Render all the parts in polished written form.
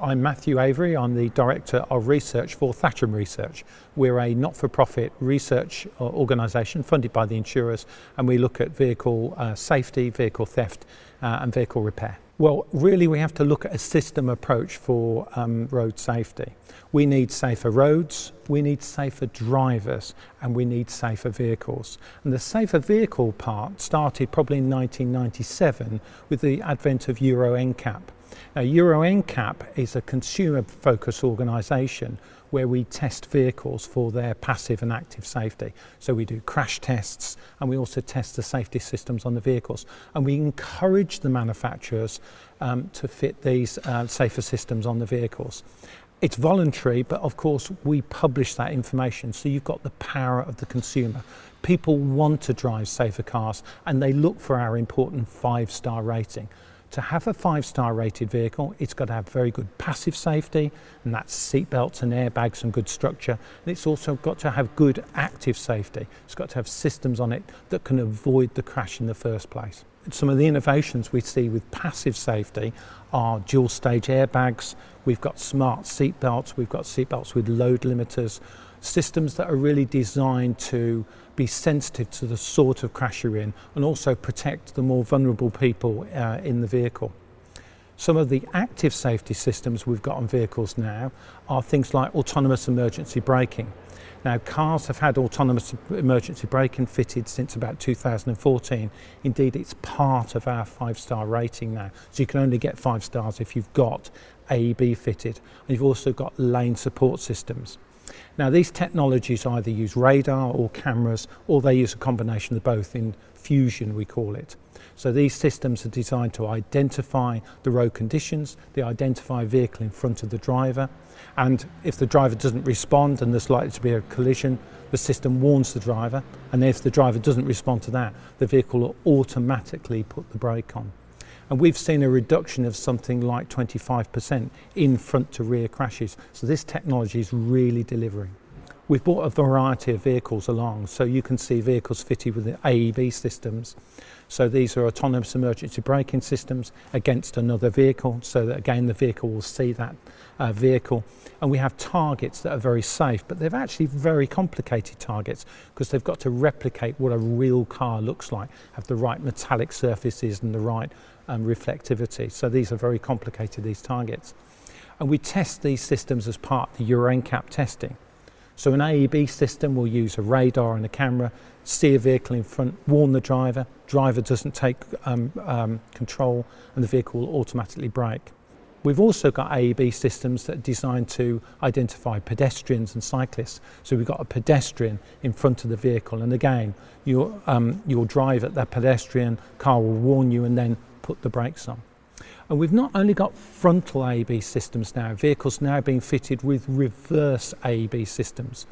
I'm Mathew Avery. I'm the Director of Research for Thatcham Research. We're a not-for-profit research organisation funded by the insurers, and we look at vehicle safety, vehicle theft and vehicle repair. Well, really we have to look at a system approach for road safety. We need safer roads, we need safer drivers, and we need safer vehicles. And the safer vehicle part started probably in 1997 with the advent of Euro NCAP. Now, Euro NCAP is a consumer-focused organisation where we test vehicles for their passive and active safety. So we do crash tests, and we also test the safety systems on the vehicles. And we encourage the manufacturers to fit these safer systems on the vehicles. It's voluntary, but of course we publish that information, so you've got the power of the consumer. People want to drive safer cars, and they look for our important 5-star rating. To have a 5-star rated vehicle, it's got to have very good passive safety, and that's seat belts and airbags and good structure. And it's also got to have good active safety. It's got to have systems on it that can avoid the crash in the first place. Some of the innovations we see with passive safety are dual stage airbags. We've got smart seat belts. We've got seat belts with load limiters. Systems that are really designed to be sensitive to the sort of crash you're in and also protect the more vulnerable people in the vehicle. Some of the active safety systems we've got on vehicles now are things like autonomous emergency braking. Now, cars have had autonomous emergency braking fitted since about 2014. Indeed, it's part of our 5-star rating now. So you can only get 5 stars if you've got AEB fitted. And you've also got lane support systems. Now, these technologies either use radar or cameras, or they use a combination of both. In fusion, we call it. So these systems are designed to identify the road conditions, they identify a vehicle in front of the driver, and if the driver doesn't respond and there's likely to be a collision, the system warns the driver, and if the driver doesn't respond to that, the vehicle will automatically put the brake on. And we've seen a reduction of something like 25% in front to rear crashes. So this technology is really delivering. We've brought a variety of vehicles along, so you can see vehicles fitted with the AEB systems. So these are autonomous emergency braking systems against another vehicle, so that again the vehicle will see that vehicle. And we have targets that are very safe, but they're actually very complicated targets because they've got to replicate what a real car looks like, have the right metallic surfaces and the right reflectivity. So these are very complicated, these targets. And we test these systems as part of the Euro NCAP testing. So an AEB system will use a radar and a camera, see a vehicle in front, warn the driver doesn't take control, and the vehicle will automatically brake. We've also got AEB systems that are designed to identify pedestrians and cyclists. So we've got a pedestrian in front of the vehicle, and again, you'll drive at that pedestrian, car will warn you and then put the brakes on. And we've not only got frontal AEB systems now, vehicles now being fitted with reverse AEB systems.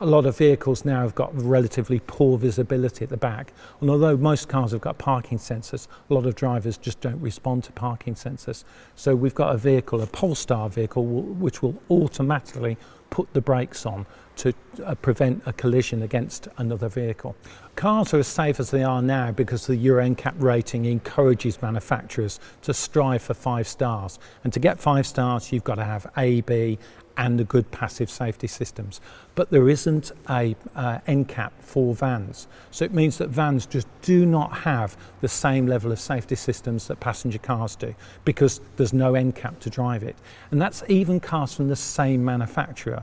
A lot of vehicles now have got relatively poor visibility at the back, and although most cars have got parking sensors, a lot of drivers just don't respond to parking sensors. So we've got a vehicle, a Polestar vehicle, which will automatically put the brakes on to prevent a collision against another vehicle. Cars are as safe as they are now because the Euro NCAP rating encourages manufacturers to strive for 5 stars. And to get 5 stars, you've got to have AEB and the good passive safety systems. But there isn't a NCAP for vans. So it means that vans just do not have the same level of safety systems that passenger cars do because there's no NCAP to drive it. And that's even cars from the same manufacturer.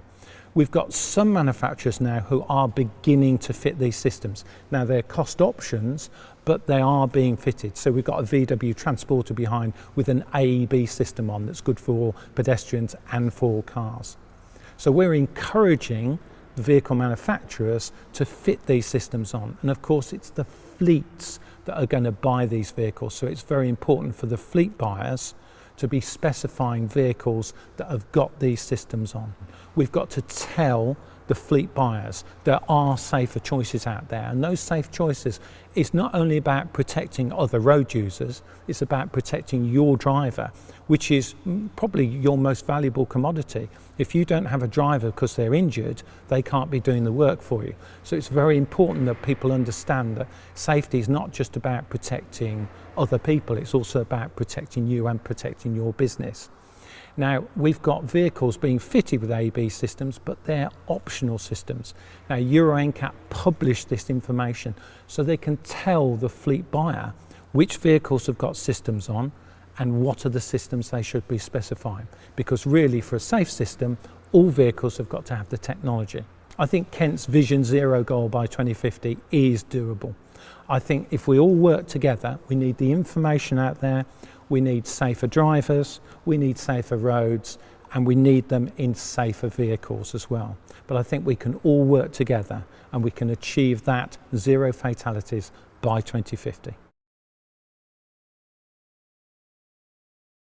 We've got some manufacturers now who are beginning to fit these systems. Now they're cost options, but they are being fitted. So we've got a VW Transporter behind with an AEB system on that's good for pedestrians and for cars. So we're encouraging the vehicle manufacturers to fit these systems on. And of course it's the fleets that are going to buy these vehicles. So it's very important for the fleet buyers to be specifying vehicles that have got these systems on. We've got to tell the fleet buyers there are safer choices out there, and those safe choices is not only about protecting other road users, it's about protecting your driver, which is probably your most valuable commodity. If you don't have a driver because they're injured, they can't be doing the work for you. So it's very important that people understand that safety is not just about protecting other people, it's also about protecting you and protecting your business. Now, we've got vehicles being fitted with AEB systems, but they're optional systems. Now, Euro NCAP publish this information so they can tell the fleet buyer which vehicles have got systems on and what are the systems they should be specifying. Because really, for a safe system, all vehicles have got to have the technology. I think Kent's Vision Zero goal by 2050 is doable. I think if we all work together, we need the information out there, we need safer drivers, we need safer roads, and we need them in safer vehicles as well. But I think we can all work together and we can achieve that zero fatalities by 2050.